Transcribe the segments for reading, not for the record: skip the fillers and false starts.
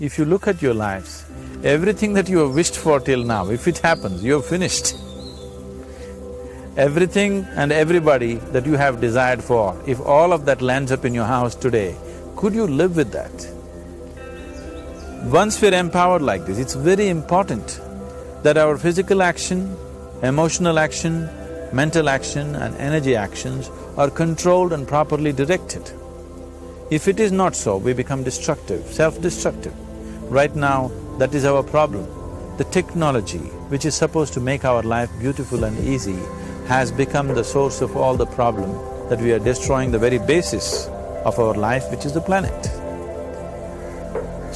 If you look at your lives, everything that you have wished for till now, if it happens, you have finished. Everything and everybody that you have desired for, if all of that lands up in your house today, could you live with that? Once we're empowered like this, it's very important that our physical action, emotional action, mental action and energy actions are controlled and properly directed. If it is not so, we become destructive, self-destructive. Right now, that is our problem. The technology, which is supposed to make our life beautiful and easy, has become the source of all the problem, that we are destroying the very basis of our life, which is the planet.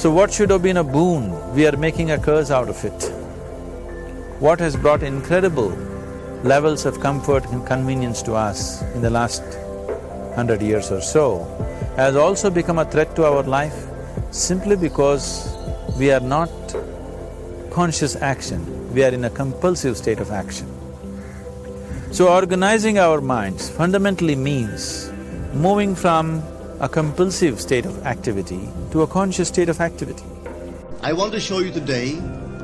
So what should have been a boon, we are making a curse out of it. What has brought incredible levels of comfort and convenience to us in the last 100 years or so has also become a threat to our life simply because we are not conscious action, we are in a compulsive state of action. So organizing our minds fundamentally means moving from a compulsive state of activity to a conscious state of activity. I want to show you today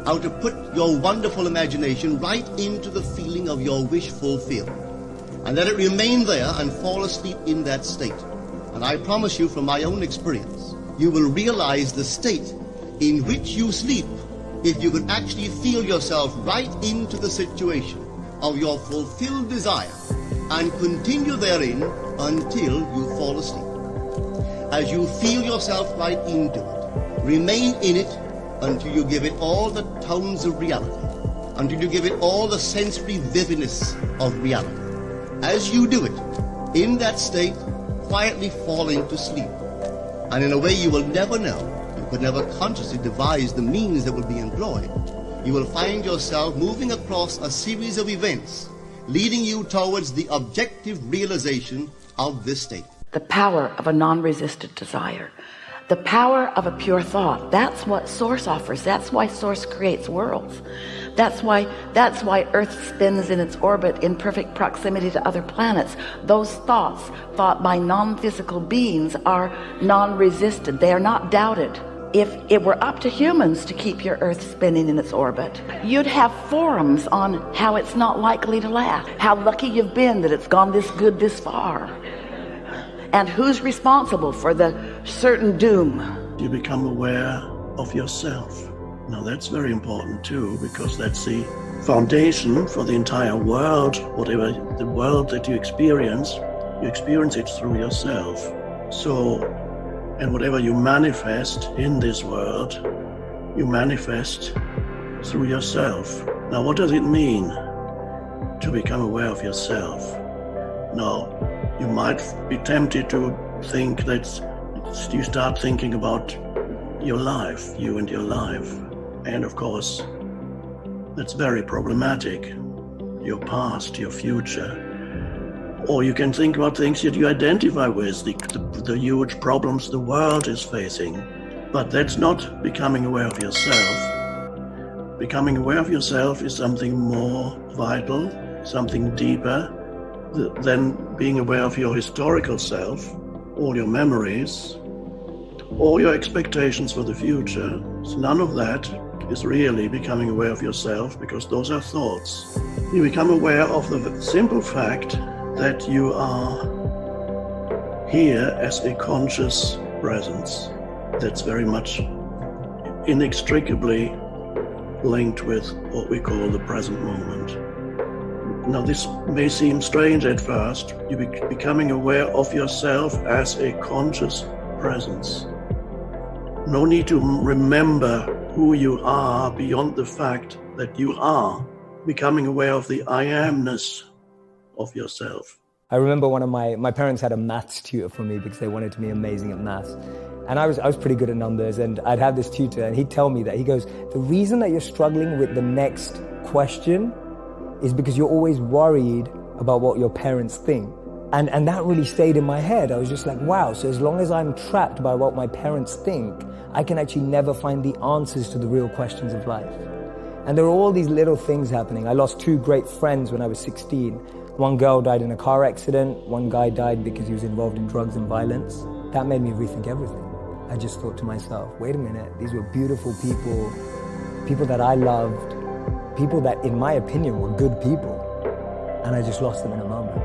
how to put your wonderful imagination right into the feeling of your wish fulfilled and let it remain there and fall asleep in that state. And I promise you from my own experience, you will realize the state in which you sleep if you could actually feel yourself right into the situation of your fulfilled desire and continue therein until you fall asleep. As you feel yourself right into it, remain in it until you give it all the tones of reality, until you give it all the sensory vividness of reality. As you do it, in that state, quietly fall into sleep. And in a way you will never know, you could never consciously devise the means that will be employed, you will find yourself moving across a series of events leading you towards the objective realization of this state. The power of a non-resistant desire. The power of a pure thought. That's what Source offers. That's why Source creates worlds. That's why Earth spins in its orbit in perfect proximity to other planets. Those thoughts thought by non-physical beings are non-resistant. They are not doubted. If it were up to humans to keep your Earth spinning in its orbit, you'd have forums on how it's not likely to last, how lucky you've been that it's gone this good this far, and who's responsible for the certain doom. You become aware of yourself. Now that's very important too, because that's the foundation for the entire world. Whatever the world that you experience it through yourself. So, and whatever you manifest in this world, you manifest through yourself. Now what does it mean to become aware of yourself? Now, you might be tempted to think that you start thinking about your life, you and your life. And of course, that's very problematic. Your past, your future. Or you can think about things that you identify with, the huge problems the world is facing. But that's not becoming aware of yourself. Becoming aware of yourself is something more vital, something deeper than being aware of your historical self, all your memories, all your expectations for the future. So none of that is really becoming aware of yourself, because those are thoughts. You become aware of the simple fact that you are here as a conscious presence that's very much inextricably linked with what we call the present moment. Now this may seem strange at first. You're becoming aware of yourself as a conscious presence. No need to remember who you are beyond the fact that you are. Becoming aware of the I amness of yourself. I remember one of my parents had a maths tutor for me because they wanted to be amazing at maths. And I was pretty good at numbers, and I'd have this tutor and he'd tell me that. He goes, the reason that you're struggling with the next question is because you're always worried about what your parents think. And that really stayed in my head. I was just like, wow, so as long as I'm trapped by what my parents think, I can actually never find the answers to the real questions of life. And there are all these little things happening. I lost 2 great friends when I was 16. One girl died in a car accident. One guy died because he was involved in drugs and violence. That made me rethink everything. I just thought to myself, wait a minute, these were beautiful people, people that I loved, people that in my opinion were good people, and I just lost them in a moment.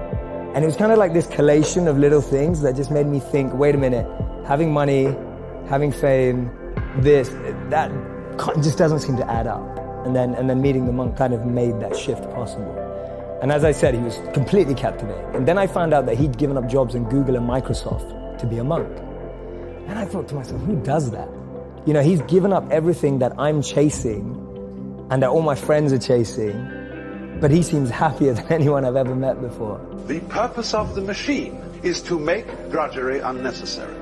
And it was kind of like this collation of little things that just made me think, wait a minute, having money, having fame, this, that just doesn't seem to add up. And then meeting the monk kind of made that shift possible. And as I said, he was completely captivating. And then I found out that he'd given up jobs in Google and Microsoft to be a monk. And I thought to myself, who does that? You know, he's given up everything that I'm chasing and that all my friends are chasing, but he seems happier than anyone I've ever met before. The purpose of the machine is to make drudgery unnecessary.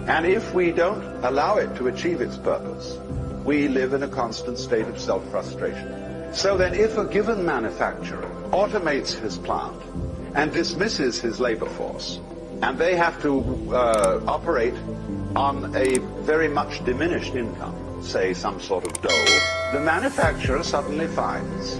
And if we don't allow it to achieve its purpose, we live in a constant state of self-frustration. So then if a given manufacturer automates his plant and dismisses his labor force, and they have to operate on a very much diminished income, say some sort of dole, the manufacturer suddenly finds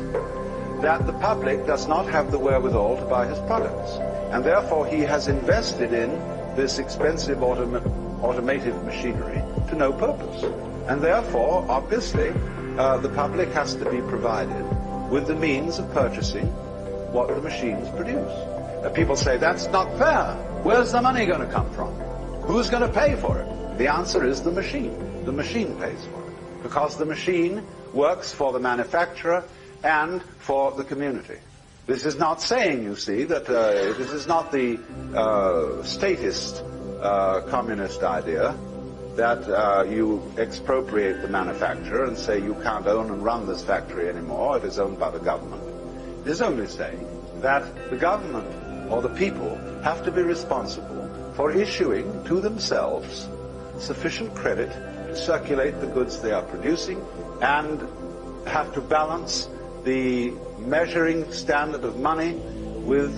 that the public does not have the wherewithal to buy his products. And therefore he has invested in this expensive automated machinery to no purpose. And therefore, obviously, the public has to be provided with the means of purchasing what the machines produce. People say, that's not fair. Where's the money going to come from? Who's going to pay for it? The answer is the machine. The machine pays for it. Because the machine works for the manufacturer and for the community. This is not saying, you see, that this is not the statist communist idea that you expropriate the manufacturer and say you can't own and run this factory anymore, it is owned by the government. It is only saying that the government or the people have to be responsible for issuing to themselves sufficient credit to circulate the goods they are producing and have to balance the measuring standard of money with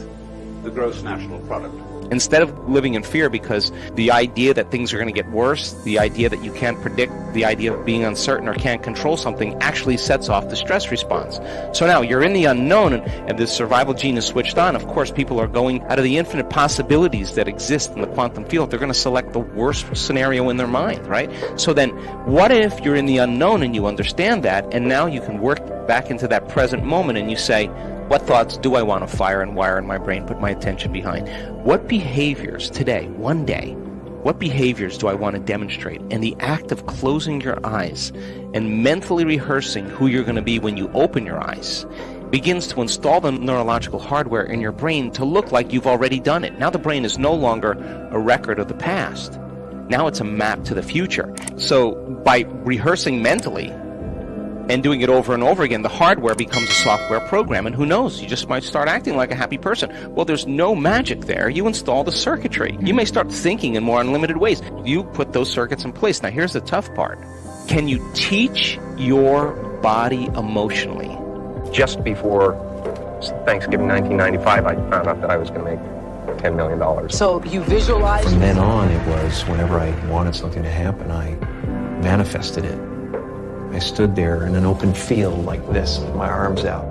the gross national product. Instead of living in fear because the idea that things are going to get worse, the idea that you can't predict, the idea of being uncertain or can't control something actually sets off the stress response. So now you're in the unknown and the survival gene is switched on. Of course, people are going out of the infinite possibilities that exist in the quantum field. They're going to select the worst scenario in their mind, right? So then what if you're in the unknown and you understand that, and now you can work back into that present moment and you say, what thoughts do I want to fire and wire in my brain, put my attention behind? What behaviors today, one day, what behaviors do I want to demonstrate? And the act of closing your eyes and mentally rehearsing who you're going to be when you open your eyes begins to install the neurological hardware in your brain to look like you've already done it. Now the brain is no longer a record of the past. Now it's a map to the future. So by rehearsing mentally, and doing it over and over again, the hardware becomes a software program, and who knows, you just might start acting like a happy person. Well, there's no magic there. You install the circuitry. You may start thinking in more unlimited ways. You put those circuits in place. Now, here's the tough part. Can you teach your body emotionally? Just before Thanksgiving 1995, I found out that I was going to make $10 million. So you visualize? From then on, it was whenever I wanted something to happen, I manifested it. I stood there in an open field like this with my arms out.